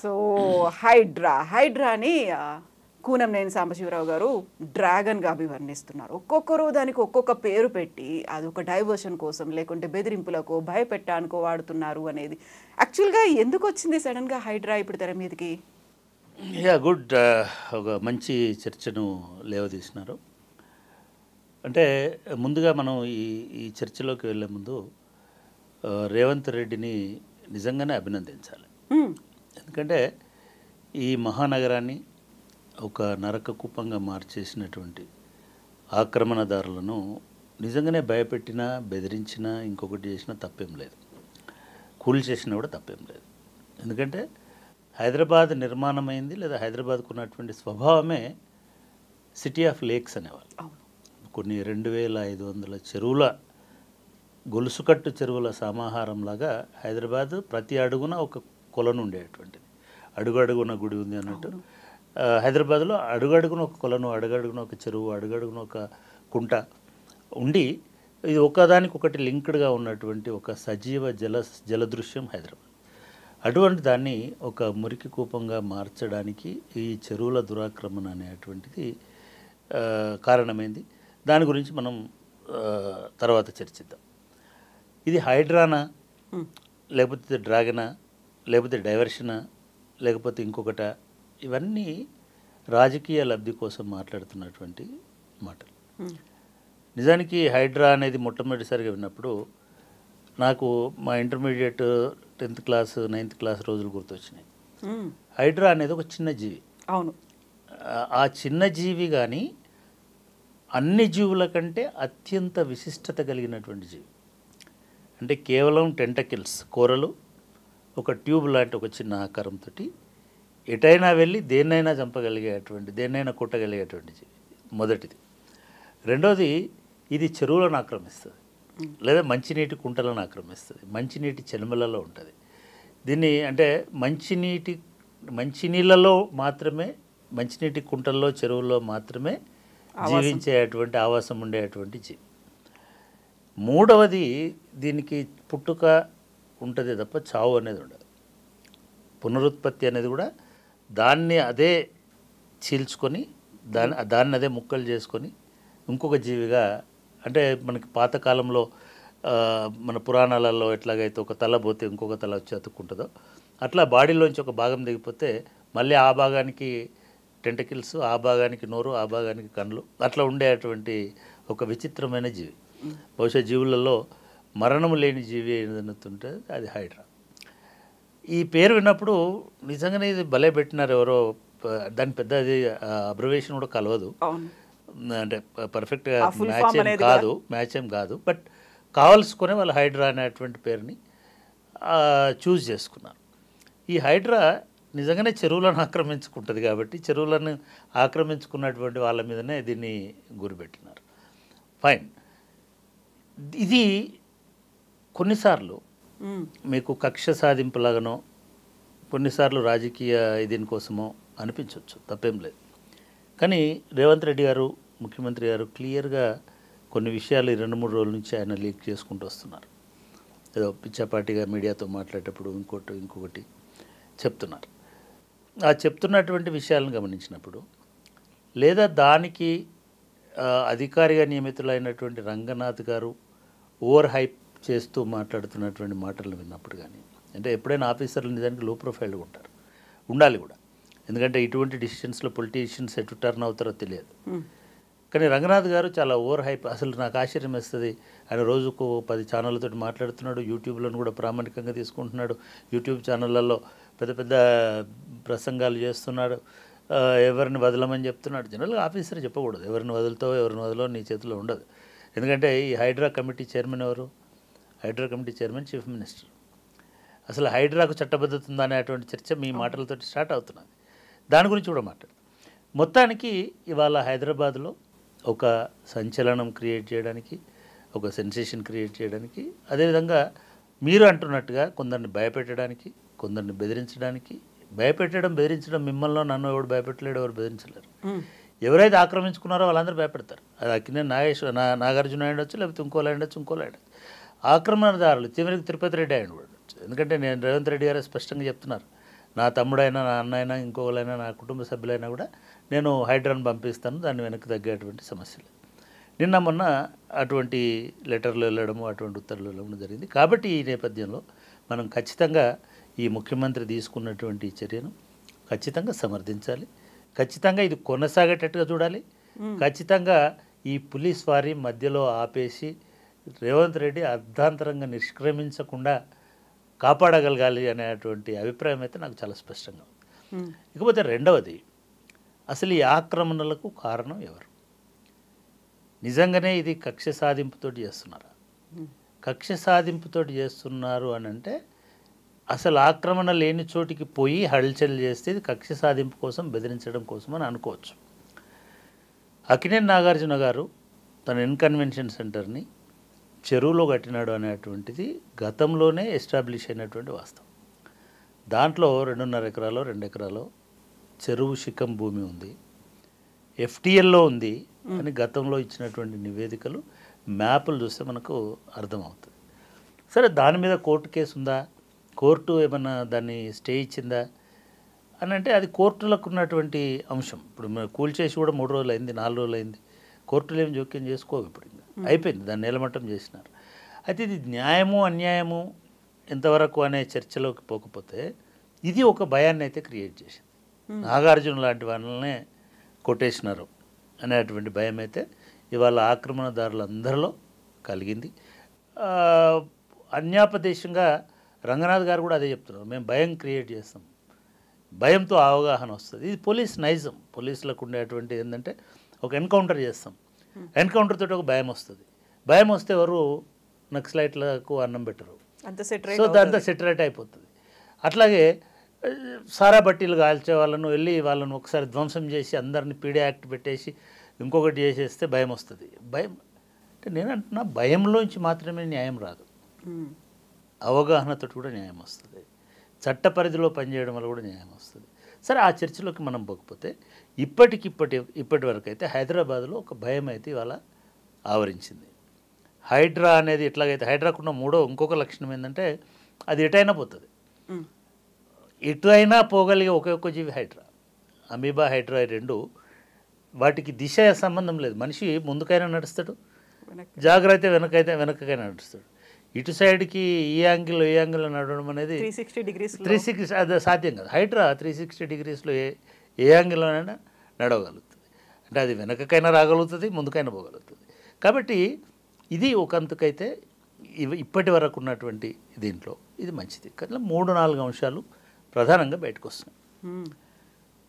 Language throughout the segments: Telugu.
సో హైడ్రాని కూనంనేని సాంబశివరావు గారు డ్రాగన్గా అభివర్ణిస్తున్నారు. ఒక్కొక్కరు దానికి ఒక్కొక్క పేరు పెట్టి అదొక డైవర్షన్ కోసం లేకుంటే బెదిరింపులకో భయపెట్టానికో వాడుతున్నారు అనేది యాక్చువల్గా ఎందుకు వచ్చింది సడన్గా హైడ్రా ఇప్పుడు తెర మీదకి? గుడ్. ఒక మంచి చర్చను లేవదీసినారు. అంటే ముందుగా మనం ఈ చర్చలోకి వెళ్ళే ముందు రేవంత్ రెడ్డిని నిజంగానే అభినందించాలి. ఎందుకంటే ఈ మహానగరాన్ని ఒక నరక కూపంగా మార్చేసినటువంటి ఆక్రమణదారులను నిజంగానే భయపెట్టినా బెదిరించినా ఇంకొకటి చేసినా తప్పేం లేదు, కూల్ చేసినా కూడా తప్పేం లేదు. ఎందుకంటే హైదరాబాద్ నిర్మాణమైంది లేదా హైదరాబాద్కు ఉన్నటువంటి స్వభావమే సిటీ ఆఫ్ లేక్స్ అనేవాళ్ళు. కొన్ని 2500 చెరువుల గొలుసుకట్టు చెరువుల సమాహారంలాగా హైదరాబాద్ ప్రతి అడుగున ఒక కొలను ఉండేటువంటిది. అడుగడుగున గుడి ఉంది అన్నట్టు హైదరాబాద్లో అడుగడుగున ఒక కొలను, అడుగడుగున ఒక చెరువు, అడుగడుగున ఒక కుంట ఉండి ఇది ఒకదానికొకటి లింక్డ్గా ఉన్నటువంటి ఒక సజీవ జలదృశ్యం హైదరాబాద్. అటువంటి దాన్ని ఒక మురికి కూపంగా మార్చడానికి ఈ చెరువుల దురాక్రమణ అనేటువంటిది కారణమైంది. దాని గురించి మనం తర్వాత చర్చిద్దాం. ఇది హైడ్రానా, లేకపోతే డ్రాగనా, లేకపోతే డైవర్షనా, లేకపోతే ఇంకొకట, ఇవన్నీ రాజకీయ లబ్ధి కోసం మాట్లాడుతున్నటువంటి మాటలు. నిజానికి హైడ్రా అనేది మొట్టమొదటిసారిగా విన్నప్పుడు నాకు మా intermediate 10th class 9th class రోజులు గుర్తొచ్చినాయి. హైడ్రా అనేది ఒక చిన్న జీవి. అవును, ఆ చిన్న జీవి కానీ అన్ని జీవుల కంటే అత్యంత విశిష్టత కలిగినటువంటి జీవి. అంటే కేవలం టెంటకిల్స్, కూరలు, ఒక ట్యూబ్ లాంటి ఒక చిన్న ఆకారంతో ఎటైనా వెళ్ళి దేన్నైనా చంపగలిగేటువంటి, దేన్నైనా కొట్టగలిగేటువంటి జీవి మొదటిది. రెండోది, ఇది చెరువులను ఆక్రమిస్తుంది లేదా మంచినీటి కుంటలను ఆక్రమిస్తుంది, మంచినీటి చెలుమలలో ఉంటుంది. దీన్ని అంటే మంచినీళ్ళలో మాత్రమే, మంచినీటి కుంటల్లో చెరువుల్లో మాత్రమే జీవించేటువంటి ఆవాసం ఉండేటువంటి జీవి. మూడవది, దీనికి పుట్టుక ఉంటుంది తప్ప చావు అనేది ఉండదు. పునరుత్పత్తి అనేది కూడా దాన్ని అదే చీల్చుకొని దాన్ని అదే ముక్కలు చేసుకొని ఇంకొక జీవిగా, అంటే మనకి పాతకాలంలో మన పురాణాలలో ఎట్లాగైతే ఒక తల పోతే ఇంకొక తల వచ్చి అతుక్కుంటుందో అట్లా బాడీలోంచి ఒక భాగం దిగిపోతే మళ్ళీ ఆ భాగానికి టెంటకిల్స్, ఆ భాగానికి నోరు, ఆ భాగానికి కళ్ళు, అట్లా ఉండేటువంటి ఒక విచిత్రమైన జీవి. బహుశా జీవులలో మరణము లేని జీవి ఏదైతే అది హైడ్రా. ఈ పేరు విన్నప్పుడు నిజంగానే ఇది భలే పెట్టినారు ఎవరో. దాని పెద్ద అది అబ్జర్వేషన్ కూడా కలవదు, అంటే పర్ఫెక్ట్గా మ్యాచ్ ఏం కాదు. బట్ కావాల్సుకునే వాళ్ళు హైడ్రా అనేటువంటి పేరుని చూస్ చేసుకున్నారు. ఈ హైడ్రా నిజంగానే చెరువులను ఆక్రమించుకుంటుంది కాబట్టి చెరువులను ఆక్రమించుకున్నటువంటి వాళ్ళ మీదనే దీన్ని గురిపెట్టినారు. ఫైన్. ఇది కొన్నిసార్లు మీకు కక్ష సాధింపులాగానో, కొన్నిసార్లు రాజకీయ దీనికోసమో అనిపించవచ్చు, తప్పేం లేదు. కానీ రేవంత్ రెడ్డి గారు, ముఖ్యమంత్రి గారు క్లియర్గా కొన్ని విషయాలు 2-3 రోజుల నుంచి ఆయన లీక్ చేసుకుంటూ వస్తున్నారు. ఏదో పిచ్చాపాటిగా మీడియాతో మాట్లాడేటప్పుడు ఇంకొకటి చెప్తున్నారు. ఆ చెప్తున్నటువంటి విషయాలను గమనించినప్పుడు, లేదా దానికి అధికారిగా నియమితులైనటువంటి రంగనాథ్ గారు ఓవర్ హైప్ చేస్తూ మాట్లాడుతున్నటువంటి మాటలను విన్నప్పుడు కానీ, అంటే ఎప్పుడైనా ఆఫీసర్లు నిజానికి లో ప్రొఫైల్గా ఉంటారు, ఉండాలి కూడా. ఎందుకంటే ఇటువంటి డిసిషన్స్లో పొలిటీషియన్స్ ఎటు టర్న్ అవుతారో తెలియదు. కానీ రంగనాథ్ గారు చాలా ఓవర్ హైప్. అసలు నాకు ఆశ్చర్యం వేస్తుంది. ఆయన రోజుకు 10 ఛానళ్ళతో మాట్లాడుతున్నాడు, యూట్యూబ్లను కూడా ప్రామాణికంగా తీసుకుంటున్నాడు, యూట్యూబ్ ఛానళ్ళల్లో పెద్ద పెద్ద ప్రసంగాలు చేస్తున్నాడు, ఎవరిని వదలమని చెప్తున్నాడు. జనరల్గా ఆఫీసర్ చెప్పకూడదు, ఎవరిని వదులుతావో ఎవరిని వదలో నీ చేతిలో ఉండదు. ఎందుకంటే ఈ హైడ్రా కమిటీ చైర్మన్ ఎవరు? HYDRAA committee chairman chief minister. అసలు హైడ్రాకు చట్టబద్ధత ఉందా అనేటువంటి చర్చ మీ మాటలతో స్టార్ట్ అవుతున్నది. దాని గురించి కూడా మాట్లాడు. మొత్తానికి ఇవాళ హైదరాబాద్లో ఒక సంచలనం క్రియేట్ చేయడానికి, ఒక సెన్సేషన్ క్రియేట్ చేయడానికి, అదేవిధంగా మీరు అంటున్నట్టుగా కొందరిని భయపెట్టడానికి, కొందరిని బెదిరించడానికి. బెదిరించడం మిమ్మల్ని నన్ను ఎవడు భయపెట్టలేడు, ఎవరు బెదిరించలేరు. ఎవరైతే ఆక్రమించుకున్నారో వాళ్ళందరూ భయపెడతారు. అది అక్కినే నాగార్జున అయ్యొచ్చు, లేకపోతే ఇంకోలా ఉండొచ్చు. ఆక్రమణదారులు చివరికి తిరుపతి రెడ్డి అయ్యి ఉండొచ్చు. ఎందుకంటే నేను రేవంత్ రెడ్డి గారు స్పష్టంగా చెప్తున్నారు, నా తమ్ముడైనా నా అన్నైనా ఇంకోళ్ళైనా నా కుటుంబ సభ్యులైనా కూడా నేను హైడ్రాను పంపిస్తాను, దాన్ని వెనక్కి తగ్గేటువంటి సమస్య లేదు. నిన్న మొన్న అటువంటి లెటర్లు వెళ్ళడము అటువంటి ఉత్తర్వులు వెళ్ళడం జరిగింది. కాబట్టి ఈ నేపథ్యంలో మనం ఖచ్చితంగా ఈ ముఖ్యమంత్రి తీసుకున్నటువంటి చర్యను ఖచ్చితంగా సమర్థించాలి. ఖచ్చితంగా ఇది కొనసాగేటట్టుగా చూడాలి. ఖచ్చితంగా ఈ పోలీస్ వారి మధ్యలో ఆపేసి రేవంత్ రెడ్డి అర్ధాంతరంగా నిష్క్రమించకుండా కాపాడగలగాలి అనేటువంటి అభిప్రాయం అయితే నాకు చాలా స్పష్టంగా ఉంది. ఇకపోతే రెండవది, అసలు ఈ ఆక్రమణలకు కారణం ఎవరు? నిజంగానే ఇది కక్ష సాధింపుతో చేస్తున్నారా? కక్ష సాధింపుతో చేస్తున్నారు అని అంటే అసలు ఆక్రమణ లేని చోటికి పోయి హల్చల్ చేస్తే ఇది కక్ష సాధింపు కోసం, బెదిరించడం కోసం అని అనుకోవచ్చు. అక్కినేని నాగార్జున గారు తన ఇన్కన్వెన్షన్ సెంటర్ని చెరువులో కట్టినాడు అనేటువంటిది గతంలోనే ఎస్టాబ్లిష్ అయినటువంటి వాస్తవం. దాంట్లో 2.5 ఎకరాలు 2 ఎకరాలు చెరువు శిఖం భూమి ఉంది, ఎఫ్టీఎల్లో ఉంది అని గతంలో ఇచ్చినటువంటి నివేదికలు, మ్యాపులు చూస్తే మనకు అర్థమవుతుంది. సరే, దాని మీద కోర్టు కేసు ఉందా, కోర్టు ఏమన్నా దాన్ని స్టే ఇచ్చిందా అని అంటే అది కోర్టులకు ఉన్నటువంటి అంశం. ఇప్పుడు కూల్చేసి కూడా 3 రోజులు అయింది, 4 రోజులు అయింది, కోర్టులు ఏమి జోక్యం చేసుకోవు. ఇప్పుడు ఇంకా అయిపోయింది, దాన్ని నేలమట్టం చేసినారు. అయితే ఇది న్యాయము అన్యాయము ఎంతవరకు అనే చర్చలోకి పోకపోతే ఇది ఒక భయాన్ని అయితే క్రియేట్ చేసింది. నాగార్జున లాంటి వాళ్ళనే కొట్టేసినారు అనేటువంటి భయం అయితే ఇవాళ ఆక్రమణదారులందరిలో కలిగింది. అన్యాపదేశంగా రంగనాథ్ గారు కూడా అదే చెప్తున్నారు, మేము భయం క్రియేట్ చేస్తాం, భయంతో అవగాహన వస్తుంది. ఇది పోలీస్ నైజం. పోలీసులకు ఉండేటువంటి ఏంటంటే ఒక ఎన్కౌంటర్ చేస్తాం, ఎన్కౌంటర్ తోటి ఒక భయం వస్తుంది. భయం వస్తే ఎవరు నక్సలైట్లకు అన్నం పెట్టరు, సో దాంతో సెటరేట్ అయిపోతుంది. అట్లాగే సారా బట్టీలు కాల్చే వాళ్ళను వెళ్ళి వాళ్ళను ఒకసారి ధ్వంసం చేసి అందరిని పీడే యాక్ట్ పెట్టేసి ఇంకొకటి చేసేస్తే భయం వస్తుంది. భయం అంటే నేను అంటున్నా, భయంలోంచి మాత్రమే న్యాయం రాదు, అవగాహనతో కూడా న్యాయం వస్తుంది, చట్ట పరిధిలో పనిచేయడం వల్ల కూడా న్యాయం వస్తుంది. సరే, ఆ చర్చలోకి మనం పోకపోతే ఇప్పటి వరకు అయితే హైదరాబాద్లో ఒక భయం అయితే ఇవాళ ఆవరించింది. హైడ్రా అనేది ఎట్లాగైతే హైడ్రాకున్న ఇంకొక లక్షణం ఏంటంటే అది ఎటైనా పోతుంది, ఎటు అయినా పోగలిగే ఒకే జీవి హైడ్రా. అమీబా, హైడ్రా రెండు వాటికి దిశ సంబంధం లేదు. మనిషి ముందుకైనా నడుస్తాడు, జాగ్రత్త వెనకకైనా నడుస్తాడు. ఇటు సైడ్కి ఈ యాంగిల్లో నడవడం అనేది 360 అది సాధ్యం కాదు. హైడ్రా 360 డిగ్రీస్లో ఏ యాంగిల్లోనైనా నడవగలుగుతుంది. అంటే అది వెనకకైనా రాగలుగుతుంది, ముందుకైనా పోగలుగుతుంది. కాబట్టి ఇది ఒకంతకైతే ఇప్పటి వరకు ఉన్నటువంటి దీంట్లో ఇది మంచిది. కానీ 3-4 అంశాలు ప్రధానంగా బయటకు వస్తున్నాయి.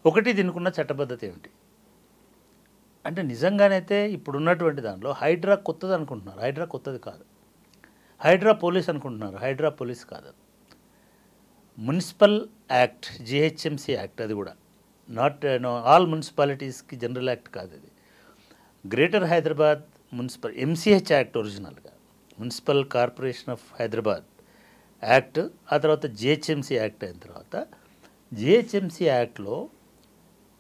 ఒకటి, దీనికి ఉన్న చట్టబద్ధత ఏమిటి అంటే నిజంగానైతే ఇప్పుడున్నటువంటి దాంట్లో హైడ్రా కొత్తది అనుకుంటున్నారు. హైడ్రా కొత్తది కాదు. హైడ్రా పోలీస్ అనుకుంటున్నారు. హైడ్రా పోలీస్ కాదు, మున్సిపల్ యాక్ట్, జిహెచ్ఎంసీ యాక్ట్. అది కూడా నాట్ ఆల్ మున్సిపాలిటీస్కి జనరల్ యాక్ట్ కాదు. ఇది greater Hyderabad municipal MCH act ఒరిజినల్గా, municipal corporation of Hyderabad act. ఆ తర్వాత జిహెచ్ఎంసీ యాక్ట్ అయిన తర్వాత జిహెచ్ఎంసీ యాక్ట్లో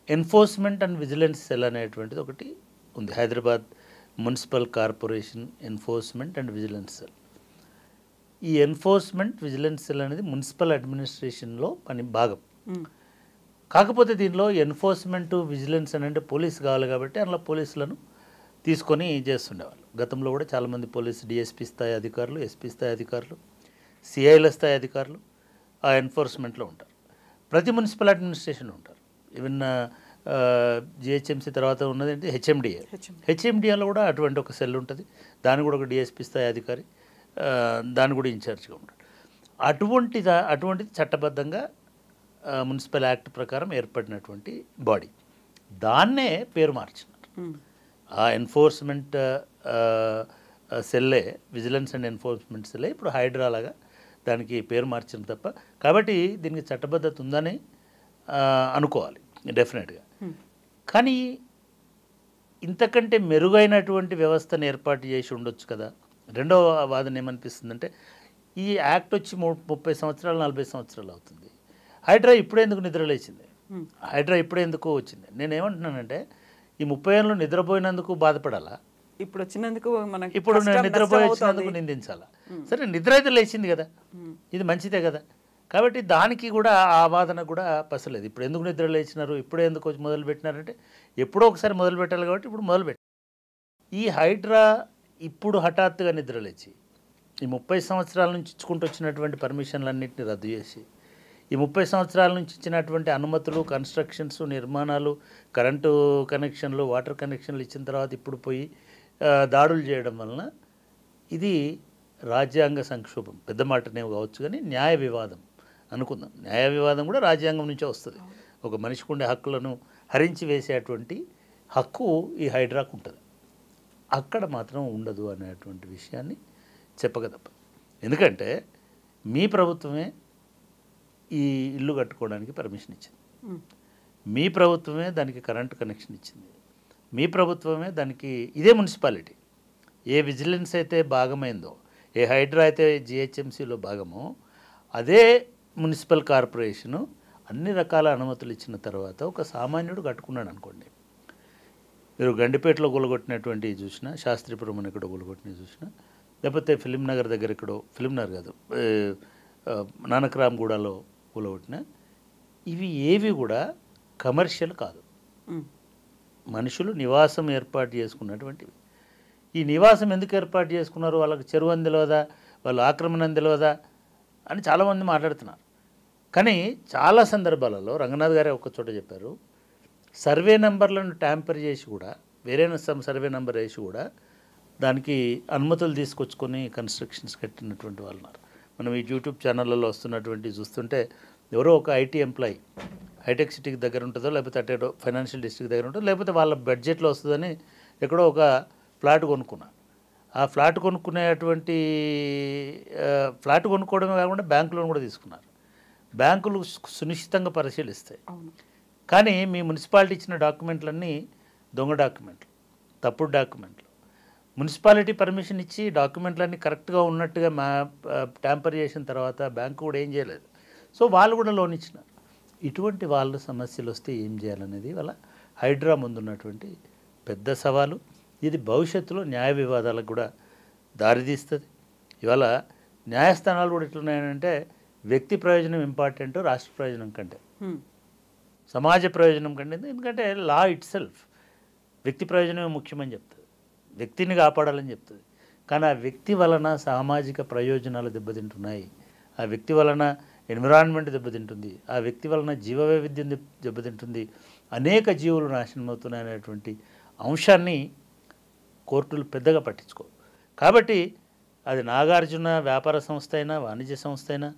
ఎన్ఫోర్స్మెంట్ అండ్ విజిలెన్స్ సెల్ అనేటువంటిది ఒకటి ఉంది. Hyderabad municipal corporation enforcement and vigilance cell. ఈ ఎన్ఫోర్స్మెంట్ విజిలెన్స్ సెల్ అనేది మున్సిపల్ అడ్మినిస్ట్రేషన్లో పని భాగం. కాకపోతే దీనిలో ఎన్ఫోర్స్మెంట్ విజిలెన్స్ అని అంటే పోలీస్ కావాలి కాబట్టి అందులో పోలీసులను తీసుకొని చేస్తుండేవాళ్ళు. గతంలో కూడా చాలామంది పోలీసు డిఎస్పీ స్థాయి అధికారులు, ఎస్పీ స్థాయి అధికారులు, సిఐల స్థాయి అధికారులు ఆ ఎన్ఫోర్స్మెంట్లో ఉంటారు. ప్రతి మున్సిపల్ అడ్మినిస్ట్రేషన్లో ఉంటారు. ఈవెన్ జిహెచ్ఎంసీ తర్వాత ఉన్నది ఏంటి హెచ్ఎండిఏ. హెచ్ఎండిఏలో కూడా అటువంటి ఒక సెల్ ఉంటుంది. దాని కూడా ఒక డిఎస్పీ స్థాయి అధికారి, దాని కూడా ఇన్ఛార్జ్గా ఉంటాడు. అటువంటిది చట్టబద్ధంగా మున్సిపల్ యాక్ట్ ప్రకారం ఏర్పడినటువంటి బాడీ. దాన్నే పేరు మార్చినారు. ఆ ఎన్ఫోర్స్మెంట్ సెల్లే, విజిలెన్స్ అండ్ ఎన్ఫోర్స్మెంట్ సెల్లే ఇప్పుడు హైడ్రా లాగా దానికి పేరు మార్చిన తప్ప. కాబట్టి దీనికి చట్టబద్ధత ఉందని అనుకోవాలి డెఫినెట్గా. కానీ ఇంతకంటే మెరుగైనటువంటి వ్యవస్థను ఏర్పాటు చేసి ఉండొచ్చు కదా. రెండవ వాదన ఏమనిపిస్తుందంటే ఈ యాక్ట్ వచ్చి 30 సంవత్సరాలు 40 సంవత్సరాలు అవుతుంది. హైడ్రా ఇప్పుడెందుకు నిద్రలేచింది? హైడ్రా ఇప్పుడెందుకు వచ్చింది? నేనేమంటున్నానంటే ఈ 30 ఏళ్ళు నిద్రపోయినందుకు బాధపడాలా? ఇప్పుడు వచ్చినందుకు ఇప్పుడు నేను నిద్రపోయి వచ్చినందుకు నిందించాలా? సరే, నిద్ర అయితే లేచింది కదా, ఇది మంచిదే కదా. కాబట్టి దానికి కూడా ఆ వాదన కూడా పసలేదు. ఇప్పుడు ఎందుకు నిద్ర లేచినారు, ఇప్పుడే ఎందుకు వచ్చి మొదలు పెట్టినారంటే ఎప్పుడో ఒకసారి మొదలు పెట్టాలి కాబట్టి ఇప్పుడు మొదలుపెట్టారు. ఈ హైడ్రా ఇప్పుడు హఠాత్తుగా నిద్ర లేచి ఈ 30 సంవత్సరాల నుంచి ఇచ్చుకుంటూ వచ్చినటువంటి పర్మిషన్లన్నింటినీ రద్దు చేసి ఈ 30 సంవత్సరాల నుంచి ఇచ్చినటువంటి అనుమతులు, కన్స్ట్రక్షన్స్, నిర్మాణాలు, కరెంటు కనెక్షన్లు, వాటర్ కనెక్షన్లు ఇచ్చిన తర్వాత ఇప్పుడు పోయి దాడులు చేయడం వలన ఇది రాజ్యాంగ సంక్షోభం. పెద్ద మాటనే కావచ్చు కానీ న్యాయ వివాదం అనుకుందాం. న్యాయ వివాదం కూడా రాజ్యాంగం నుంచే వస్తుంది. ఒక మనిషికి ఉండే హక్కులను హరించి వేసేటువంటి హక్కు ఈ హైడ్రాకు ఉంటుంది. అక్కడ మాత్రం ఉండదు అనేటువంటి విషయాన్ని చెప్పగదప్ప. ఎందుకంటే మీ ప్రభుత్వమే ఈ ఇల్లు కట్టుకోవడానికి పర్మిషన్ ఇచ్చింది, మీ ప్రభుత్వమే దానికి కరెంటు కనెక్షన్ ఇచ్చింది, మీ ప్రభుత్వమే దానికి, ఇదే మున్సిపాలిటీ ఏ విజిలెన్స్ అయితే భాగమైందో, ఏ హైడ్రా అయితే జిహెచ్ఎంసీలో భాగమో, అదే మున్సిపల్ కార్పొరేషను అన్ని రకాల అనుమతులు ఇచ్చిన తర్వాత ఒక సామాన్యుడు కట్టుకున్నాడు అనుకోండి. మీరు గండిపేటలో గొలగొట్టినటువంటి చూసినా, శాస్త్రీపురం అని ఎక్కడో గొలగొట్టినవి చూసినా, లేకపోతే ఫిలిం నగర్ దగ్గర ఎక్కడో, ఫిలిం నగర్ కాదు నానక్రామ్గూడలో కూలగొట్టిన, ఇవి ఏవి కూడా కమర్షియల్ కాదు, మనుషులు నివాసం ఏర్పాటు చేసుకున్నటువంటివి. ఈ నివాసం ఎందుకు ఏర్పాటు చేసుకున్నారు, వాళ్ళకి చెరువు అని తెలియదా, వాళ్ళు ఆక్రమణ అని తెలియదా అని చాలామంది మాట్లాడుతున్నారు. కానీ చాలా సందర్భాలలో రంగనాథ్ గారే ఒక చోట చెప్పారు, సర్వే నెంబర్లను ట్యాంపర్ చేసి కూడా, వేరే సర్వే నెంబర్ వేసి కూడా దానికి అనుమతులు తీసుకొచ్చుకొని కన్స్ట్రక్షన్స్ కట్టినటువంటి వాళ్ళు ఉన్నారు. మనం ఈ యూట్యూబ్ ఛానళ్ళలో వస్తున్నటువంటి చూస్తుంటే ఎవరో ఒక ఐటీ ఎంప్లాయీ హైటెక్ సిటీకి దగ్గర ఉంటుందో, లేకపోతే అటే ఫైనాన్షియల్ డిస్ట్రిక్ట్ దగ్గర ఉంటుందో, లేకపోతే వాళ్ళ బడ్జెట్లో వస్తుందని ఎక్కడో ఒక ఫ్లాట్ కొనుక్కున్నా. ఆ ఫ్లాట్ కొనుక్కునేటువంటి ఫ్లాట్ కొనుక్కోవడమే కాకుండా బ్యాంకు లోన్ కూడా తీసుకున్నారు. బ్యాంకులు సునిశ్చితంగా పరిశీలిస్తాయి. కానీ మీ మున్సిపాలిటీ ఇచ్చిన డాక్యుమెంట్లన్నీ దొంగ డాక్యుమెంట్లు, తప్పుడు డాక్యుమెంట్లు. మున్సిపాలిటీ పర్మిషన్ ఇచ్చి డాక్యుమెంట్లన్నీ కరెక్ట్గా ఉన్నట్టుగా ట్యాంపర్ చేసిన తర్వాత బ్యాంకు కూడా ఏం చేయలేదు. సో వాళ్ళు కూడా లోన్ ఇచ్చినారు. ఇటువంటి వాళ్ళ సమస్యలు వస్తే ఏం చేయాలనేది వాళ్ళ హైడ్రా ముందున్నటువంటి పెద్ద సవాలు. ఇది భవిష్యత్తులో న్యాయ వివాదాలకు కూడా దారితీస్తుంది. ఇవాళ న్యాయస్థానాలు కూడా ఎట్లున్నాయంటే వ్యక్తి ప్రయోజనం ఇంపార్టెంట్ రాష్ట్ర ప్రయోజనం కంటే, సమాజ ప్రయోజనం కంటే. ఎందుకంటే లా ఇట్ సెల్ఫ్ వ్యక్తి ప్రయోజనమే ముఖ్యమని చెప్తుంది, వ్యక్తిని కాపాడాలని చెప్తుంది. కానీ ఆ వ్యక్తి వలన సామాజిక ప్రయోజనాలు దెబ్బతింటున్నాయి, ఆ వ్యక్తి వలన ఎన్విరాన్మెంట్ దెబ్బతింటుంది, ఆ వ్యక్తి వలన జీవ వైవిధ్యం దెబ్బతింటుంది, అనేక జీవులు నాశనం అవుతున్నాయి అనేటువంటి అంశాన్ని కోర్టులు పెద్దగా పట్టించుకో. కాబట్టి అది నాగార్జున వ్యాపార సంస్థ అయినా, వాణిజ్య సంస్థ అయినా,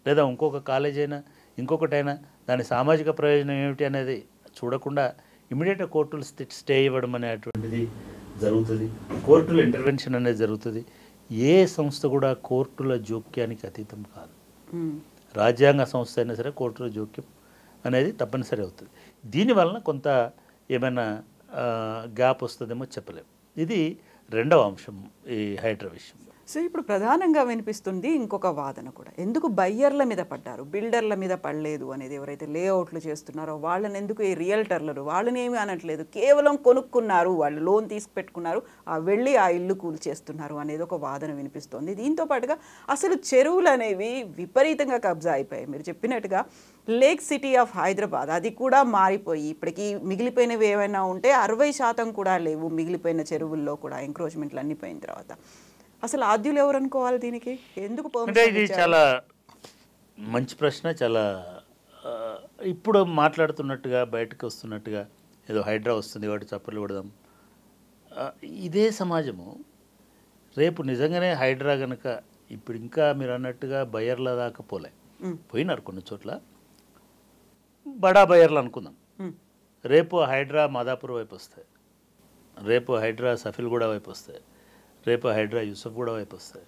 లేదా ఇంకొక కాలేజ్ అయినా, ఇంకొకటైనా, దాని సామాజిక ప్రయోజనం ఏమిటి అనేది చూడకుండా ఇమీడియట్గా కోర్టులు స్టే ఇవ్వడం అనేటువంటిది జరుగుతుంది. కోర్టుల ఇంటర్వెన్షన్ అనేది జరుగుతుంది. ఏ సంస్థ కూడా కోర్టుల జోక్యానికి అతీతం కాదు. రాజ్యాంగ సంస్థ అయినా సరే కోర్టుల జోక్యం అనేది తప్పనిసరి అవుతుంది. దీనివలన కొంత ఏమైనా గ్యాప్ వస్తుందేమో చెప్పలేము. ఇది రెండవ అంశం ఈ హైడ్రా విషయం. సో ఇప్పుడు ప్రధానంగా వినిపిస్తుంది ఇంకొక వాదన కూడా, ఎందుకు బయ్యర్ల మీద పడ్డారు, బిల్డర్ల మీద పడలేదు అనేది. ఎవరైతే లేఅవుట్లు చేస్తున్నారో వాళ్ళని ఎందుకు ఈ రియల్టర్లు వాళ్ళని ఏమీ అనట్లేదు, కేవలం కొనుక్కున్నారు, వాళ్ళు లోన్ తీసుకుపెట్టుకున్నారు, వెళ్ళి ఆ ఇల్లు కూల్చేస్తున్నారు అనేది ఒక వాదన వినిపిస్తుంది. దీంతో పాటుగా అసలు చెరువులు అనేవి విపరీతంగా కబ్జా అయిపోయాయి. మీరు చెప్పినట్టుగా లేక్ సిటీ ఆఫ్ హైదరాబాద్ అది కూడా మారిపోయి ఇప్పటికీ మిగిలిపోయినవి ఏమైనా ఉంటే 60% కూడా లేవు మిగిలిపోయిన చెరువుల్లో కూడా, ఎంక్రోచ్మెంట్లు అన్నీ పోయిన తర్వాత. అసలు ఆద్యులు ఎవరు అనుకోవాలి దీనికి, ఎందుకు? అంటే ఇది చాలా మంచి ప్రశ్న. చాలా ఇప్పుడు మాట్లాడుతున్నట్టుగా బయటకు వస్తున్నట్టుగా ఏదో హైడ్రా వస్తుంది కాబట్టి చప్పట్లు కొడదాం, ఇదే సమాజము రేపు నిజంగానే హైడ్రా కనుక ఇప్పుడు ఇంకా మీరు అన్నట్టుగా బయర్ల దాకా పోయినారు కొన్ని చోట్ల, బడా బయర్లు అనుకుందాం. రేపు హైడ్రా మాదాపూర్ వైపు వస్తాయి, రేపు హైడ్రా సఫిల్గూడ వైపు వస్తాయి, రేపు హైడ్రా యూసఫ్గూడ వైపు వస్తాయి,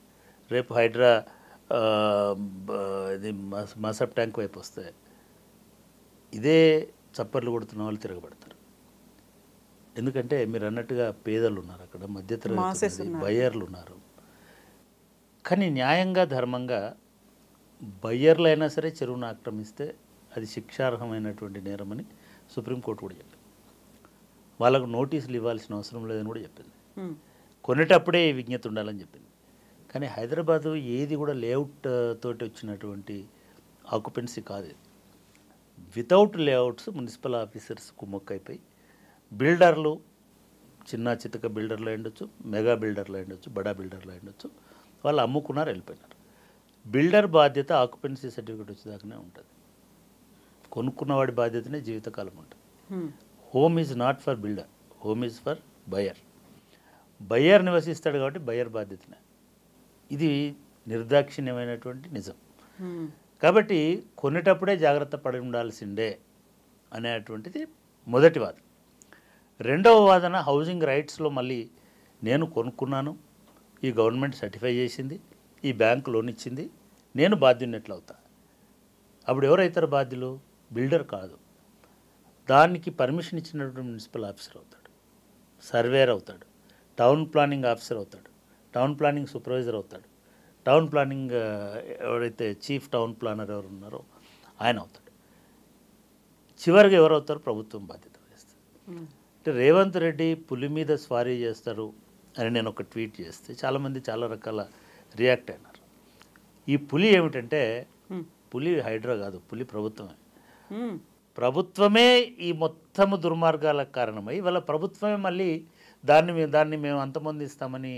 రేపు హైడ్రా ఇది మాసప్ ట్యాంక్ వైపు వస్తాయి. ఇదే చప్పర్లు కొడుతున్న వాళ్ళు తిరగబడతారు. ఎందుకంటే మీరు అన్నట్టుగా పేదలు ఉన్నారు అక్కడ, మధ్యతరగతి బయ్యర్లు ఉన్నారు. కానీ న్యాయంగా ధర్మంగా బయ్యర్లు అయినా సరే చెరువును ఆక్రమిస్తే అది శిక్షార్హమైనటువంటి నేరమని సుప్రీంకోర్టు కూడా చెప్పింది. వాళ్ళకు నోటీసులు ఇవ్వాల్సిన అవసరం లేదని కూడా చెప్పింది. కొనేటప్పుడే విజ్ఞత ఉండాలని చెప్పింది. కానీ హైదరాబాదు ఏది కూడా లేఅవుట్ తోటి వచ్చినటువంటి ఆక్యుపెన్సీ కాదు ఇది. వితౌట్ లేఅవుట్స్ మున్సిపల్ ఆఫీసర్స్ కుమ్మక్కైపోయి బిల్డర్లు, చిన్న చితక బిల్డర్లు ఉండొచ్చు, మెగా బిల్డర్లు ఉండొచ్చు, బడా బిల్డర్లు ఉండొచ్చు, వాళ్ళు అమ్ముకున్నారు, వెళ్ళిపోయినారు. బిల్డర్ బాధ్యత ఆక్యుపెన్సీ సర్టిఫికేట్ వచ్చేదాకానే ఉంటుంది. కొనుక్కున్నవాడి బాధ్యతనే జీవితకాలం ఉంటుంది. Home is not for builder, home is for buyer. Buyer నివసిస్తాడు కాబట్టి బయర్ బాధ్యతనే. ఇది నిర్దాక్షిణ్యమైనటువంటి నిజం. కాబట్టి కొనేటప్పుడే జాగ్రత్త పడి ఉండాల్సిందే అనేటువంటిది మొదటి వాదన. రెండవ వాదన హౌసింగ్ రైట్స్లో మళ్ళీ నేను కొనుక్కున్నాను, ఈ గవర్నమెంట్ సర్టిఫై చేసింది, ఈ బ్యాంకు లోన్ ఇచ్చింది, నేను బాధ్యున్నట్లు అవుతా. అప్పుడు ఎవరైతారు బాధ్యులు? బిల్డర్ కాదు, దానికి పర్మిషన్ ఇచ్చినటువంటి మున్సిపల్ ఆఫీసర్ అవుతాడు, సర్వేయర్ అవుతాడు, టౌన్ ప్లానింగ్ ఆఫీసర్ అవుతాడు, టౌన్ ప్లానింగ్ సూపర్వైజర్ అవుతాడు, టౌన్ ప్లానింగ్ ఎవరైతే చీఫ్ టౌన్ ప్లానర్ ఎవరు ఉన్నారో ఆయన అవుతాడు. చివరిగా ఎవరు అవుతారు? ప్రభుత్వం బాధ్యత వహిస్తుంది. అంటే రేవంత్ రెడ్డి పులి మీద స్వారీ చేస్తారు అని నేను ఒక ట్వీట్ చేస్తే చాలామంది చాలా రకాల రియాక్ట్ అయినారు. ఈ పులి ఏమిటంటే పులి హైడ్రా కాదు, పులి ప్రభుత్వమే. ప్రభుత్వమే ఈ మొత్తము దుర్మార్గాలకు కారణమై వాళ్ళ ప్రభుత్వమే మళ్ళీ దాన్ని మేము అంతమొందిస్తామని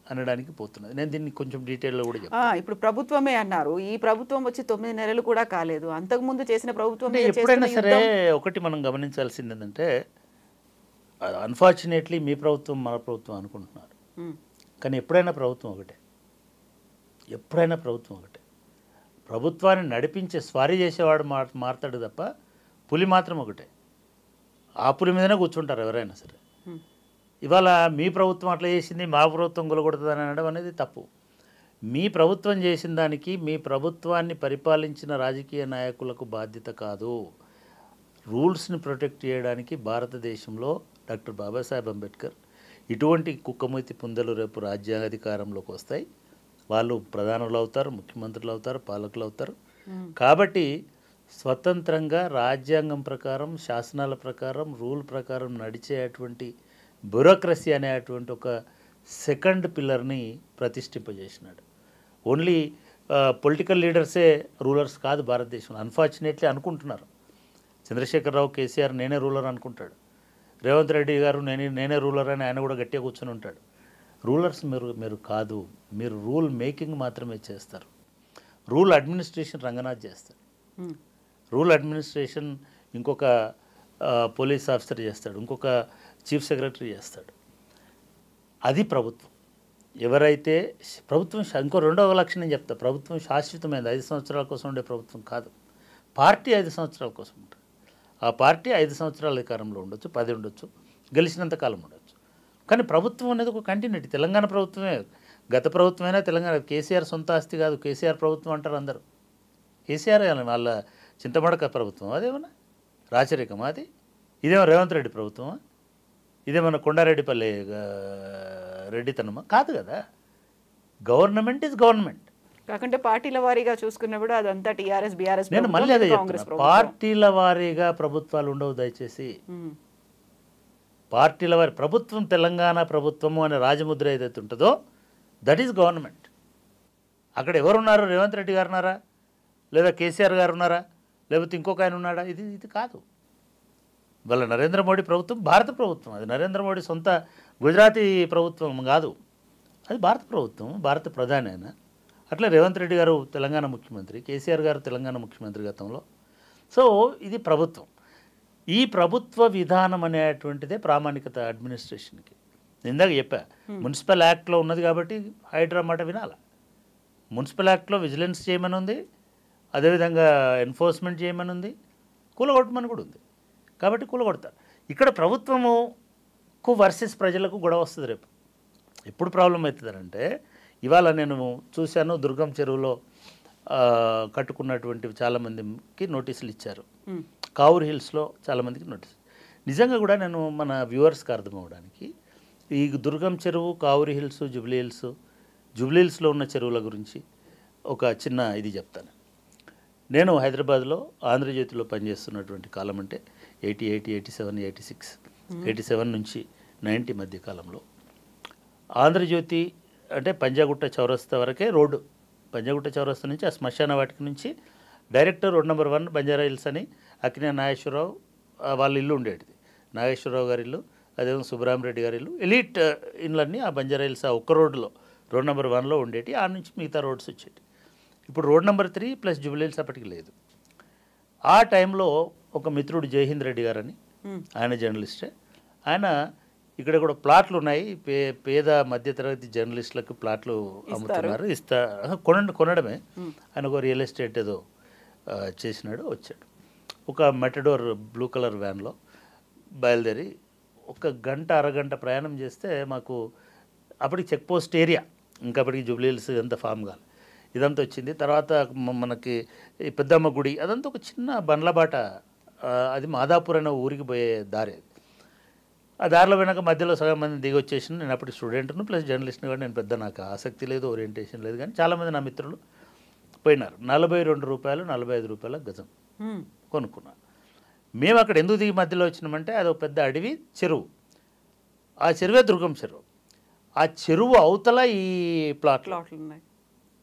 అనడానికి పోతున్నది. నేను దీన్ని కొంచెం డీటెయిల్లో కూడా చెప్తాను. ఇప్పుడు ప్రభుత్వమే అన్నారు, ఈ ప్రభుత్వం వచ్చి 9 నెలలు కూడా కాలేదు. అంతకుముందు చేసిన ప్రభుత్వం ఎప్పుడైనా సరే ఒకటి మనం గమనించాల్సింది ఏంటంటే, అన్ఫార్చునేట్లీ మీ ప్రభుత్వం మన ప్రభుత్వం అనుకుంటున్నారు, కానీ ఎప్పుడైనా ప్రభుత్వం ఒకటే. ప్రభుత్వాన్ని నడిపించే స్వారీ చేసేవాడు మారతాడు తప్ప పులి మాత్రం ఒకటే. ఆ పులి మీదనే కూర్చుంటారు ఎవరైనా సరే. ఇవాళ మీ ప్రభుత్వం అట్లా చేసింది, మా ప్రభుత్వం గొలగొడుతుందని అనడం అనేది తప్పు. మీ ప్రభుత్వం చేసిన దానికి మీ ప్రభుత్వాన్ని పరిపాలించిన రాజకీయ నాయకులకు బాధ్యత కాదు. రూల్స్ని ప్రొటెక్ట్ చేయడానికి భారతదేశంలో డాక్టర్ బాబాసాహెబ్ అంబేద్కర్ ఇటువంటి కుక్కమూతి పుందలు రేపు రాజ్యాంగాధికారంలోకి వస్తాయి, వాళ్ళు ప్రధానులు అవుతారు, ముఖ్యమంత్రులు అవుతారు, పాలకులు అవుతారు. కాబట్టి స్వతంత్రంగా రాజ్యాంగం ప్రకారం, శాసనాల ప్రకారం, రూల్ ప్రకారం నడిచేటువంటి బ్యూరోక్రసీ అనేటువంటి ఒక సెకండ్ పిల్లర్ని ప్రతిష్ఠింపజేసినాడు. ఓన్లీ పొలిటికల్ లీడర్సే రూలర్స్ కాదు భారతదేశంలో. అన్ఫార్చునేట్లీ అనుకుంటున్నారు. చంద్రశేఖరరావు, కేసీఆర్ నేనే రూలర్ అనుకుంటాడు. రేవంత్ రెడ్డి గారు నేనే రూలర్ అని ఆయన కూడా గట్టిగా కూర్చొని ఉంటాడు. రూలర్స్ మీరు కాదు, మీరు రూల్ మేకింగ్ మాత్రమే చేస్తారు. రూల్ అడ్మినిస్ట్రేషన్ రంగనాథ్ చేస్తాడు, రూల్ అడ్మినిస్ట్రేషన్ ఇంకొక పోలీస్ ఆఫీసర్ చేస్తాడు, ఇంకొక చీఫ్ సెక్రటరీ చేస్తాడు. అది ప్రభుత్వం. ఎవరైతే ప్రభుత్వం ఇంకో రెండవ లక్షణం నేను చెప్తా, ప్రభుత్వం శాశ్వతమైనది, 5 సంవత్సరాల కోసం ఉండే ప్రభుత్వం కాదు. పార్టీ 5 సంవత్సరాల కోసం ఉంటుంది. ఆ పార్టీ 5 సంవత్సరాల అధికారంలో ఉండొచ్చు, 10 ఉండొచ్చు, గెలిచినంత కాలం ఉండొచ్చు. కానీ ప్రభుత్వం అనేది ఒక కంటిన్యూటీ. తెలంగాణ ప్రభుత్వమే, గత ప్రభుత్వమైనా తెలంగాణ, కేసీఆర్ సొంత ఆస్తి కాదు, కేసీఆర్ ప్రభుత్వం అంటారు అందరూ. కేసీఆర్ వాళ్ళ చింతమడక ప్రభుత్వం అదేమన్నా రాచరికమా? అది ఇదేమో రేవంత్ రెడ్డి ప్రభుత్వమా? ఇదేమన్నా కొండారెడ్డిపల్లి రెడ్డితనమా? కాదు కదా. Government is government. కాకుంటే పార్టీల వారీగా చూసుకున్నప్పుడు అదంతా టీఆర్ఎస్ బీఆర్ఎస్. నేను మళ్ళీ అదే చెప్తున్నా, పార్టీల వారీగా ప్రభుత్వాలు ఉండవు దయచేసి. పార్టీల వారి ప్రభుత్వం, తెలంగాణ ప్రభుత్వము అనే రాజముద్ర ఏదైతే ఉంటుందో దట్ ఈజ్ గవర్నమెంట్. అక్కడ ఎవరున్నారు? రేవంత్ రెడ్డి గారు ఉన్నారా, లేదా కేసీఆర్ గారు ఉన్నారా, లేకపోతే ఇంకొక ఆయన ఉన్నాడా? ఇది కాదు. వాళ్ళ నరేంద్ర మోడీ ప్రభుత్వం భారత ప్రభుత్వం. అది నరేంద్ర మోడీ సొంత గుజరాతీ ప్రభుత్వం కాదు, అది భారత ప్రభుత్వం, భారత ప్రధాని ఆయన. అట్లా రేవంత్ రెడ్డి గారు తెలంగాణ ముఖ్యమంత్రి, కేసీఆర్ గారు తెలంగాణ ముఖ్యమంత్రి గతంలో. సో ఇది ప్రభుత్వం. ఈ ప్రభుత్వ విధానం అనేటువంటిదే ప్రామాణికత అడ్మినిస్ట్రేషన్కి. ఇందాక చెప్పా, మున్సిపల్ యాక్ట్లో ఉన్నది కాబట్టి హైడ్రా మాట వినాలా. మున్సిపల్ యాక్ట్లో విజిలెన్స్ చేయమని ఉంది, అదేవిధంగా ఎన్ఫోర్స్మెంట్ చేయమని ఉంది, కూలగొట్టమని కూడా ఉంది. కాబట్టి కూలగొడతారు. ఇక్కడ ప్రభుత్వముకు వర్సెస్ ప్రజలకు గొడవ వస్తుంది రేపు. ఎప్పుడు ప్రాబ్లం అవుతుందంటే, ఇవాళ నేను చూశాను, దుర్గం చెరువులో కట్టుకున్నటువంటి చాలామందికి నోటీసులు ఇచ్చారు, కావూర్ హిల్స్లో చాలామందికి నోటీసులు. నిజంగా కూడా నేను మన వ్యూవర్స్కి అర్థం అవ్వడానికి ఈ దుర్గం చెరువు, కావూర్ హిల్స్, జూబ్లీహిల్స్లో ఉన్న చెరువుల గురించి ఒక చిన్న ఇది చెప్తాను. నేను హైదరాబాద్లో ఆంధ్రజ్యోతిలో పనిచేస్తున్నటువంటి కాలం అంటే 88, 87, 86, 87 నుంచి 90 మధ్య కాలంలో ఆంధ్రజ్యోతి అంటే పంజాగుట్ట చౌరస్తా వరకే రోడ్డు. పంజాగుట్ట చౌరస్తా నుంచి ఆ శ్మశాన వాటిక నుంచి director road number 1 Banjara hills అని అక్కినే నాగేశ్వరరావు వాళ్ళ ఇల్లు ఉండేది. నాగేశ్వరరావు గారి ఇల్లు, అదేవిధంగా సుబ్బరామరెడ్డి గారి ఇల్లు, ఎలీట్ ఇళ్ళన్నీ ఆ బంజారా హిల్స్ ఆ ఒక్క రోడ్లో రోడ్ నెంబర్ 1లో ఉండేటి. ఆ నుంచి మిగతా రోడ్స్ వచ్చేటి. ఇప్పుడు road number 3 plus Jubilee hills అప్పటికి లేదు. ఆ టైంలో ఒక మిత్రుడు జయహింద్ రెడ్డి గారని, ఆయన జర్నలిస్టే, ఆయన ఇక్కడ కూడా ప్లాట్లు ఉన్నాయి, పేద మధ్యతరగతి జర్నలిస్టులకు ప్లాట్లు అమ్ముతున్నారు, కొనడమే. ఆయన ఒక రియల్ ఎస్టేట్ ఏదో చేసినాడు, వచ్చాడు. ఒక మెటడోర్ బ్లూ కలర్ వ్యాన్లో బయలుదేరి ఒక గంట అరగంట ప్రయాణం చేస్తే మాకు అప్పటికి చెక్ పోస్ట్ ఏరియా, ఇంకా అప్పటికి జూబ్లీ హిల్స్ ఎంత ఫామ్ కాదు, ఇదంతా వచ్చింది. తర్వాత మనకి ఈ పెద్దమ్మ గుడి అదంతా ఒక చిన్న బండ్లబాట, అది మాదాపూర్ అనే ఊరికి పోయే దారి. ఆ దారిలో వెనక మధ్యలో సగం మంది దిగి వచ్చేసిన. నేను అప్పుడు స్టూడెంట్ను ప్లస్ జర్నలిస్ట్ని కూడా, నేను పెద్ద నాకు ఆసక్తి లేదు, ఓరియంటేషన్ లేదు, కానీ చాలామంది నా మిత్రులు పోయినారు. 42 రూపాయలు 45 రూపాయల గజం కొనుక్కున్నాను. మేము అక్కడ ఎందుకు దిగి మధ్యలో వచ్చినామంటే అది ఒక పెద్ద అడవి, చెరువు. ఆ చెరువే దుర్గం చెరువు. ఆ చెరువు అవతల ఈ ప్లాట్లు ఉన్నాయి.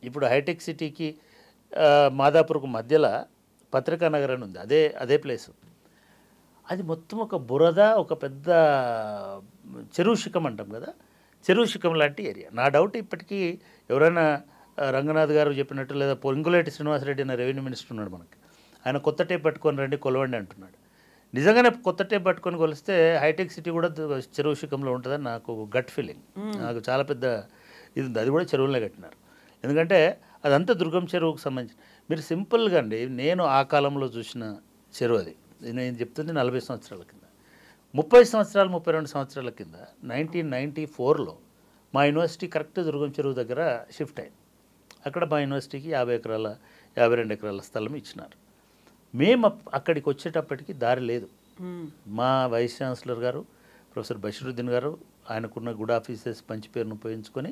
ఇప్పుడు హైటెక్ సిటీకి మాదాపూర్కు మధ్యలో పత్రికా నగర్ అని ఉంది, అదే ప్లేసు. అది మొత్తం ఒక బురద, ఒక పెద్ద చెరువు శిఖం అంటాం కదా, చెరువు శిఖం లాంటి ఏరియా. నా డౌట్ ఇప్పటికీ ఎవరైనా రంగనాథ్ గారు చెప్పినట్టు, లేదా పొంగులేటి శ్రీనివాసరెడ్డి అనే రెవెన్యూ మినిస్టర్ ఉన్నాడు మనకి, ఆయన కొత్త టేప్ పట్టుకొని రండి కొలవండి అంటున్నాడు. నిజంగానే కొత్త టేప్ పట్టుకొని కొలిస్తే హైటెక్ సిటీ కూడా చెరువు శిఖంలో ఉంటుందని నాకు గట్ ఫీలింగ్. నాకు చాలా పెద్ద ఇది ఉంది. అది కూడా చెరువులనే కట్టినారు. ఎందుకంటే అదంతా దుర్గం చెరువుకు సంబంధించి. మీరు సింపుల్గా అండి, నేను ఆ కాలంలో చూసిన చెరువు అది. నేను చెప్తుంది 40 సంవత్సరాల కింద, 30 సంవత్సరాలు 32 సంవత్సరాల కింద 1994లో మా యూనివర్సిటీ కరెక్ట్ దుర్గం చెరువు దగ్గర షిఫ్ట్ అయింది. అక్కడ మా యూనివర్సిటీకి 50 ఎకరాల 52 ఎకరాల స్థలం ఇచ్చినారు. మేము అక్కడికి వచ్చేటప్పటికి దారి లేదు. మా వైస్ ఛాన్సలర్ గారు ప్రొఫెసర్ బషీరుద్దీన్ గారు ఆయనకున్న గుడ్ ఆఫీసెస్ పంచి పేరును ఉపయోగించుకొని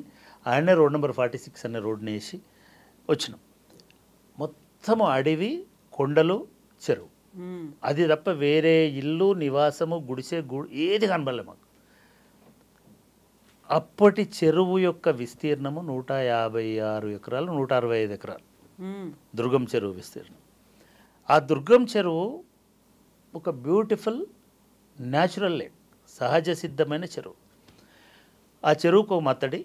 ఆయనే రోడ్ నెంబర్ 46 అనే రోడ్ని వేసి వచ్చినాం. మొత్తము అడవి, కొండలు, చెరువు, అది తప్ప వేరే ఇల్లు, నివాసము, గుడిసె ఏది కనబడలే మాకు. అప్పటి చెరువు యొక్క విస్తీర్ణము 156 ఎకరాలు 165 ఎకరాలు దుర్గం చెరువు విస్తీర్ణం. ఆ దుర్గం చెరువు ఒక బ్యూటిఫుల్ న్యాచురల్ లేక్, సహజ సిద్ధమైన చెరువు. ఆ చెరువుకు మత్తడి,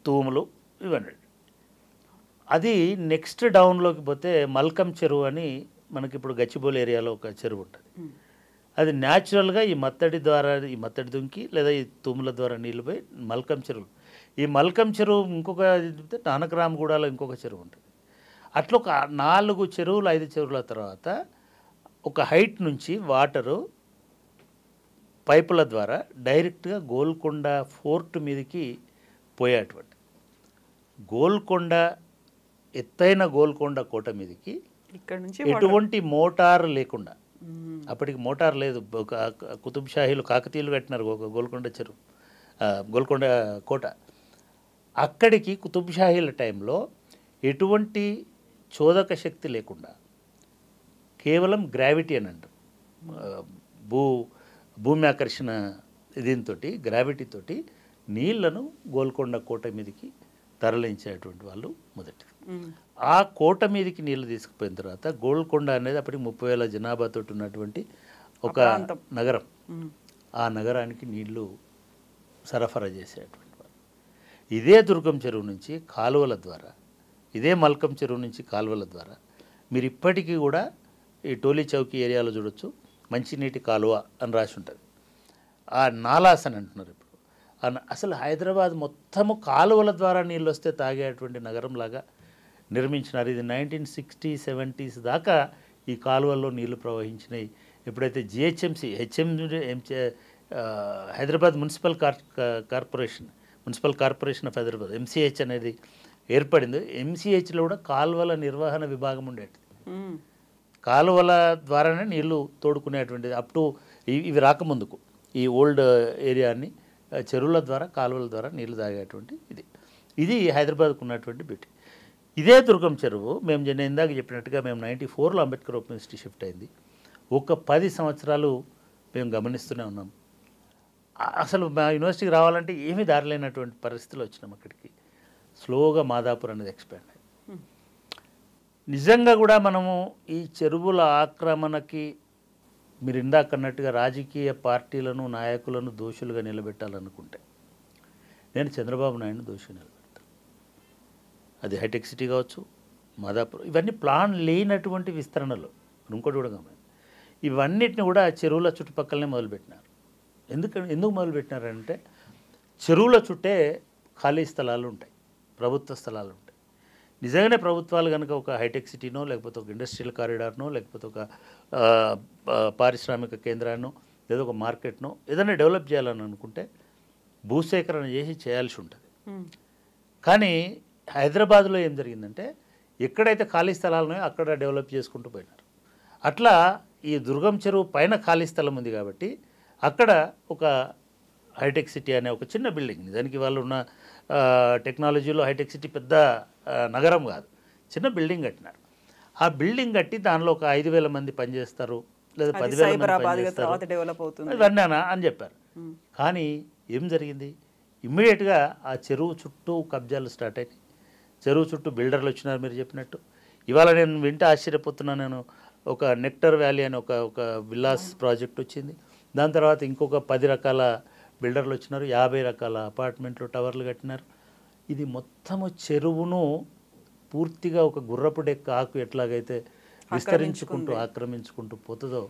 తూములు ఇవన్నీ. అది నెక్స్ట్ డౌన్లోకి పోతే మల్కం చెరువు అని మనకి ఇప్పుడు గచ్చిబౌలి ఏరియాలో ఒక చెరువు ఉంటుంది. అది న్యాచురల్గా ఈ మత్తడి ద్వారా, ఈ మత్తడి దుంకి లేదా ఈ తూముల ద్వారా నీళ్ళు పోయి మల్కం చెరువు. ఈ మల్కం చెరువు ఇంకొక నానకరామగూడలో ఇంకొక చెరువు ఉంటుంది. అట్లా ఒక 4 చెరువులు 5 చెరువుల తర్వాత ఒక హైట్ నుంచి వాటరు పైపుల ద్వారా డైరెక్ట్గా గోల్కొండ ఫోర్ట్ మీదకి పోయేటువంటి, గోల్కొండ ఎత్తైన గోల్కొండ కోట మీదకి ఇక్కడ నుంచి ఎటువంటి మోటార్ లేకుండా, అప్పటికి మోటార్ లేదు, కుతుబ్ షాహీలు కాకతీయులు కట్టినారు గోల్కొండ చెరువు, గోల్కొండ కోట. అక్కడికి కుతుబ్ షాహీల టైంలో ఎటువంటి చోదక శక్తి లేకుండా కేవలం గ్రావిటీ అని అంటాం, భూమి ఆకర్షణ దీంతో గ్రావిటీతోటి నీళ్లను గోల్కొండ కోట మీదకి తరలించేటువంటి వాళ్ళు మొదటి. ఆ కోట మీదకి నీళ్లు తీసుకుపోయిన తర్వాత గోల్కొండ అనేది అప్పటికి 30,000 జనాభాతో ఉన్నటువంటి ఒక నగరం. ఆ నగరానికి నీళ్లు సరఫరా చేసేటువంటి వాళ్ళు. ఇదే దుర్గం చెరువు నుంచి కాలువల ద్వారా, ఇదే మల్కం చెరువు నుంచి కాలువల ద్వారా మీరు ఇప్పటికీ కూడా ఈ టోలీ చౌకీ ఏరియాలో చూడొచ్చు, మంచినీటి కాలువ అని రాసి ఉంటుంది. ఆ నాలాస్ అని అంటున్నారు ఇప్పుడు. అసలు హైదరాబాద్ మొత్తము కాలువల ద్వారా నీళ్ళు వస్తే తాగేటువంటి నగరంలాగా నిర్మించినారు. ఇది 1960s 70s దాకా ఈ కాలువల్లో నీళ్లు ప్రవహించినాయి. ఎప్పుడైతే GHMC Hyderabad municipal corporation of Hyderabad MCH అనేది ఏర్పడింది. MCHలో కూడా కాలువల నిర్వహణ విభాగం ఉండేది. కాలువల ద్వారానే నీళ్లు తోడుకునేటువంటిది. అప్ టు ఇవి రాకముందుకు ఈ ఓల్డ్ ఏరియాని చెరువుల ద్వారా, కాలువల ద్వారా నీళ్లు తాగేటువంటి ఇది హైదరాబాద్కు ఉన్నటువంటి బ్యూటీ. ఇదే దుర్గం చెరువు నేను ఇందాక చెప్పినట్టుగా మేము 94లో అంబేద్కర్ ఓపెన్ యూనివర్సిటీ షిఫ్ట్ అయింది. ఒక 10 సంవత్సరాలు మేము గమనిస్తూనే ఉన్నాం. అసలు మా యూనివర్సిటీకి రావాలంటే ఏమీ దారిలేనటువంటి పరిస్థితులు వచ్చినాం. అక్కడికి స్లోగా మాదాపూర్ అనేది ఎక్స్పాండ్ అయింది. నిజంగా కూడా మనము ఈ చెరువుల ఆక్రమణకి మీరు ఇందాక అన్నట్టుగా రాజకీయ పార్టీలను నాయకులను దోషులుగా నిలబెట్టాలనుకుంటే నేను చంద్రబాబు నాయుడుని దోషిగా నిలబెడతాను. అది హైటెక్ సిటీ కావచ్చు, మాదాపూర్, ఇవన్నీ ప్లాన్ లేనటువంటి విస్తరణలు. ఇంకోటి కూడా గమనించండి, ఇవన్నిటిని కూడా చెరువుల చుట్టుపక్కలనే మొదలుపెట్టినారు. ఎందుకు మొదలుపెట్టినారంటే చెరువుల చుట్టే ఖాళీ స్థలాలు ఉంటాయి, ప్రభుత్వ స్థలాలు ఉంటాయి. నిజంగానే ప్రభుత్వాలు కనుక ఒక హైటెక్ సిటీనో లేకపోతే ఒక ఇండస్ట్రియల్ కారిడార్నో లేకపోతే ఒక పారిశ్రామిక కేంద్రాన్నో లేదా ఒక మార్కెట్నో ఏదైనా డెవలప్ చేయాలని అనుకుంటే భూసేకరణ చేసి చేయాల్సి ఉంటుంది. కానీ హైదరాబాద్లో ఏం జరిగిందంటే ఎక్కడైతే ఖాళీ స్థలాలు ఉన్నాయో అక్కడ డెవలప్ చేసుకుంటూ పోయినారు. అట్లా ఈ దుర్గం చెరువు పైన ఖాళీ స్థలం ఉంది కాబట్టి అక్కడ ఒక హైటెక్ సిటీ అనే ఒక చిన్న బిల్డింగ్, దానికి వాళ్ళు ఉన్న టెక్నాలజీలో హైటెక్ సిటీ పెద్ద నగరం కాదు, చిన్న బిల్డింగ్ కట్టినారు. ఆ బిల్డింగ్ కట్టి దానిలో ఒక 5,000 మంది పనిచేస్తారు లేదా 10,000 మంది పనిచేస్తారు ఇవన్నీ అని చెప్పారు. కానీ ఏం జరిగింది, ఇమ్మీడియట్గా ఆ చెరువు చుట్టూ కబ్జాలు స్టార్ట్ అయినాయి. చెరువు చుట్టూ బిల్డర్లు వచ్చినారు మీరు చెప్పినట్టు. ఇవాళ నేను వింటే ఆశ్చర్యపోతున్నాను. నేను ఒక నెక్టర్ వ్యాలీ అని ఒక విల్లాస్ ప్రాజెక్ట్ వచ్చింది. దాని తర్వాత ఇంకొక 10 రకాల బిల్డర్లు వచ్చినారు, 50 రకాల అపార్ట్మెంట్లు టవర్లు కట్టినారు. ఇది మొత్తము చెరువును పూర్తిగా ఒక గుర్రపు డెక్క ఆకు ఎట్లాగైతే విస్తరించుకుంటూ ఆక్రమించుకుంటూ పోతుందో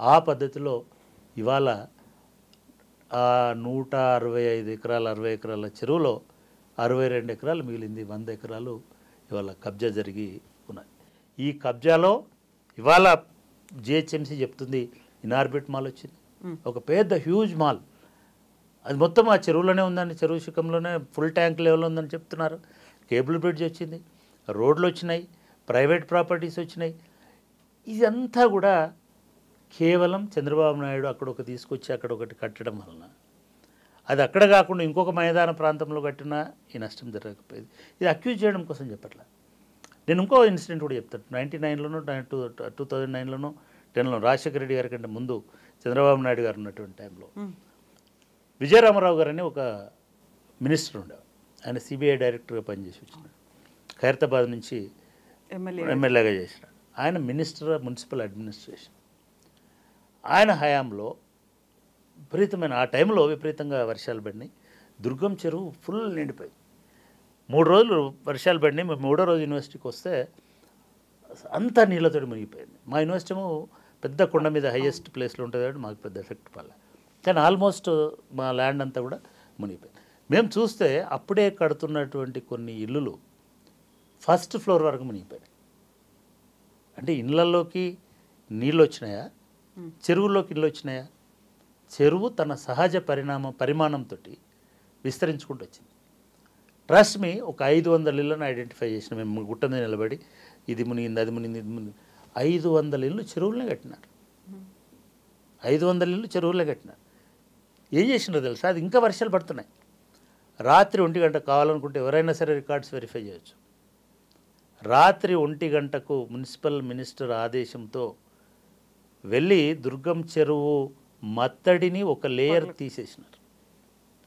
ఆ పద్ధతిలో ఇవాళ 165 ఎకరాల 60 ఎకరాల చెరువులో 62 ఎకరాలు మిగిలింది. 100 ఎకరాలు ఇవాళ కబ్జా జరిగి ఉన్నాయి. ఈ కబ్జాలో ఇవాళ జిహెచ్ఎంసీ చెప్తుంది ఇనార్బిట్ మాల్ వచ్చింది, ఒక పెద్ద హ్యూజ్ మాల్. అది మొత్తం ఆ చెరువులోనే ఉందండి, చెరువు శిఖంలోనే ఫుల్ ట్యాంక్ లెవెల్లో ఉందని చెప్తున్నారు. కేబుల్ బ్రిడ్జ్ వచ్చింది, రోడ్లు వచ్చినాయి, ప్రైవేట్ ప్రాపర్టీస్ వచ్చినాయి. ఇదంతా కూడా కేవలం చంద్రబాబు నాయుడు అక్కడ ఒక తీసుకొచ్చి అక్కడ ఒకటి కట్టడం వలన, అది అక్కడ కాకుండా ఇంకొక మైదాన ప్రాంతంలో కట్టినా ఈ నష్టం జరగకపోయేది. ఇది అక్యూజ్ చేయడం కోసం చెప్పట్లా. నేను ఇంకో ఇన్సిడెంట్ కూడా చెప్తాను. 99లోనో 2009లోనో 10లోనో రాజశేఖర రెడ్డి గారి కంటే ముందు చంద్రబాబు నాయుడు గారు ఉన్నటువంటి టైంలో విజయరామారావు గారు అని ఒక మినిస్టర్ ఉండేవారు. ఆయన సిబిఐ డైరెక్టర్గా పనిచేసి వచ్చినాడు, ఖైరతాబాద్ నుంచి ఎమ్మెల్యేగా చేసినాడు. ఆయన మినిస్టర్ మున్సిపల్ అడ్మినిస్ట్రేషన్. ఆయన హయాంలో విపరీతమైన ఆ టైంలో విపరీతంగా వర్షాలు పడినాయి. దుర్గం చెరువు ఫుల్ నిండిపోయింది. 3 రోజులు వర్షాలు పడినాయి. మేము 3వ రోజు యూనివర్సిటీకి వస్తే అంతా నీళ్ళతో మునిగిపోయింది. మా యూనివర్సిటీ ఏమో పెద్ద కొండ మీద హైయెస్ట్ ప్లేస్లో ఉంటుంది కాబట్టి మాకు పెద్ద ఎఫెక్ట్ పడలే. కానీ ఆల్మోస్ట్ మా ల్యాండ్ అంతా కూడా మునిగిపోయింది. మేము చూస్తే అప్పుడే కడుతున్నటువంటి కొన్ని ఇల్లులు ఫస్ట్ ఫ్లోర్ వరకు మునిగిపోయాయి. అంటే ఇళ్ళల్లోకి నీళ్ళు వచ్చినాయా, చెరువుల్లోకి ఇళ్ళు వచ్చినాయా? చెరువు తన సహజ పరిమాణంతో విస్తరించుకుంటూ వచ్చింది. ట్రస్ట్ మీ, ఒక 500 ఇళ్ళను ఐడెంటిఫై చేసిన మేము గుట్ట మీద నిలబడి ఇది మునిగింది, అది మునిగింది, ఇది మునిగింది. 500 ఇళ్ళు చెరువులనే కట్టినారు. 500 ఇళ్ళు చెరువులనే కట్టినారు. ఏం చేసినారో తెలుసా, అది ఇంకా వర్షాలు పడుతున్నాయి. రాత్రి 1 గంట కావాలనుకుంటే ఎవరైనా సరే రికార్డ్స్ వెరిఫై చేయొచ్చు. రాత్రి 1 గంటకు మున్సిపల్ మినిస్టర్ ఆదేశంతో వెళ్ళి దుర్గం చెరువు మత్తడిని ఒక లేయర్ తీసేసినారు.